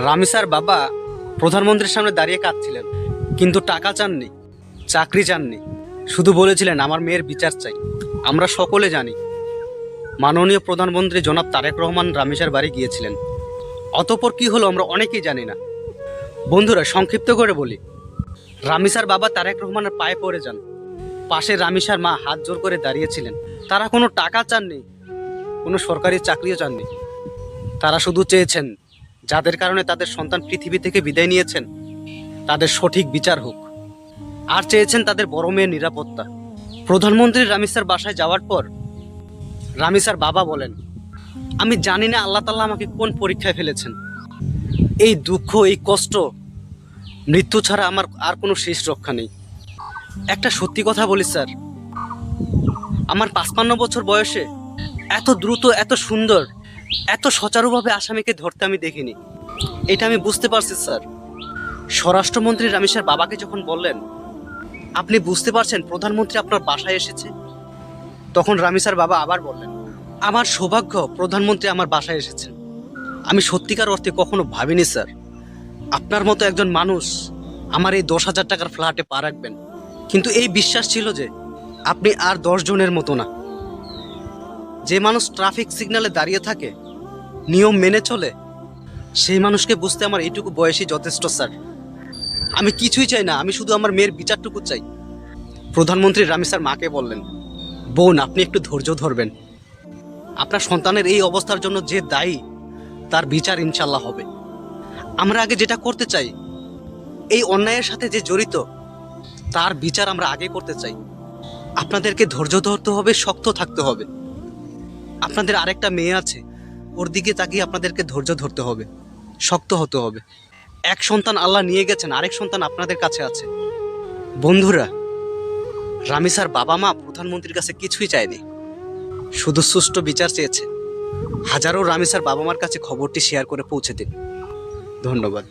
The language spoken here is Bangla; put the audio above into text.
রামিসার বাবা প্রধানমন্ত্রীর সামনে দাঁড়িয়ে কাঁদছিলেন, কিন্তু টাকা চাননি, চাকরি চাননি, শুধু বলেছিলেন আমার মেয়ের বিচার চাই। আমরা সকলে জানি মাননীয় প্রধানমন্ত্রী জনাব তারেক রহমান রামিসার বাড়ি গিয়েছিলেন। অতঃপর কি হলো আমরা অনেকেই জানি না। বন্ধুরা, সংক্ষিপ্ত করে বলি, রামিসার বাবা তারেক রহমানের পায়ে পড়ে যান। পাশে রামিসার মা হাত জোর করে দাঁড়িয়েছিলেন। তারা কোনো টাকা চাননি, কোনো সরকারি চাকরিও চাননি। তারা শুধু চেয়েছেন যাদের কারণে তাদের সন্তান পৃথিবী থেকে বিদায় নিয়েছেন তাদের সঠিক বিচার হোক, আর চেয়েছেন তাদের বড় মেয়ের নিরাপত্তা। প্রধানমন্ত্রী রামিসার বাসায় যাওয়ার পর রামিসার বাবা বলেন, আমি জানি না আল্লাহ তাআলা আমাকে কোন পরীক্ষায় ফেলেছেন। এই দুঃখ, এই কষ্ট, মৃত্যু ছাড়া আমার আর কোনো শেষ রক্ষা নেই। একটা সত্যি কথা বলি স্যার, আমার 55 বছর বয়সে এত দ্রুত, এত সুন্দর, এত সচারুভাবে আসামিকে ধরতে আমি দেখিনি। এটা আমি বুঝতে পারছি স্যার। স্বরাষ্ট্রমন্ত্রী রামিসার বাবাকে যখন বললেন, আপনি বুঝতে পারছেন প্রধানমন্ত্রী আপনার বাসায় এসেছে, তখন রামিসার বাবা আবার বললেন, আমার সৌভাগ্য প্রধানমন্ত্রী আমার বাসায় এসেছেন। আমি সত্যিকার অর্থে কখনো ভাবিনি স্যার আপনার মতো একজন মানুষ আমার এই 10,000 টাকার ফ্ল্যাটে পা রাখবেন। কিন্তু এই বিশ্বাস ছিল যে আপনি আর 10 জনের মতো না। যে মানুষ ট্রাফিক সিগন্যালে দাঁড়িয়ে থাকে, নিয়ম মেনে চলে, সেই মানুষকে বুঝতে আমার এইটুকু বয়সই যথেষ্ট স্যার। আমি কিছুই চাই না, আমি শুধু আমার মেয়ের বিচারটুকু চাই। প্রধানমন্ত্রী রামিসার মাকে বললেন, বোন, আপনি একটু ধৈর্য ধরবেন। আপনার সন্তানের এই অবস্থার জন্য যে দায়ী, তার বিচার ইনশাল্লাহ হবে। আমরা আগে যেটা করতে চাই, এই অন্যায়ের সাথে যে জড়িত, তার বিচার আমরা আগে করতে চাই। আপনাদেরকে ধৈর্য ধরতে হবে, শক্ত থাকতে হবে। আপনাদের আরেকটা মেয়ে আছে, ওর দিকে তাকিয়ে আপনাদেরকে ধৈর্য ধরতে হবে, শক্ত হতে হবে। এক সন্তান আল্লাহ নিয়ে গেছেন, আরেক সন্তান আপনাদের কাছে আছে। বন্ধুরা, রামিসার বাবা মা প্রধানমন্ত্রীর কাছে কিছুই চায়নি, শুধু সুষ্ঠু বিচার চেয়েছে। হাজারো রামিসার বাবা মার কাছে খবরটি শেয়ার করে পৌঁছে দিন। ধন্যবাদ।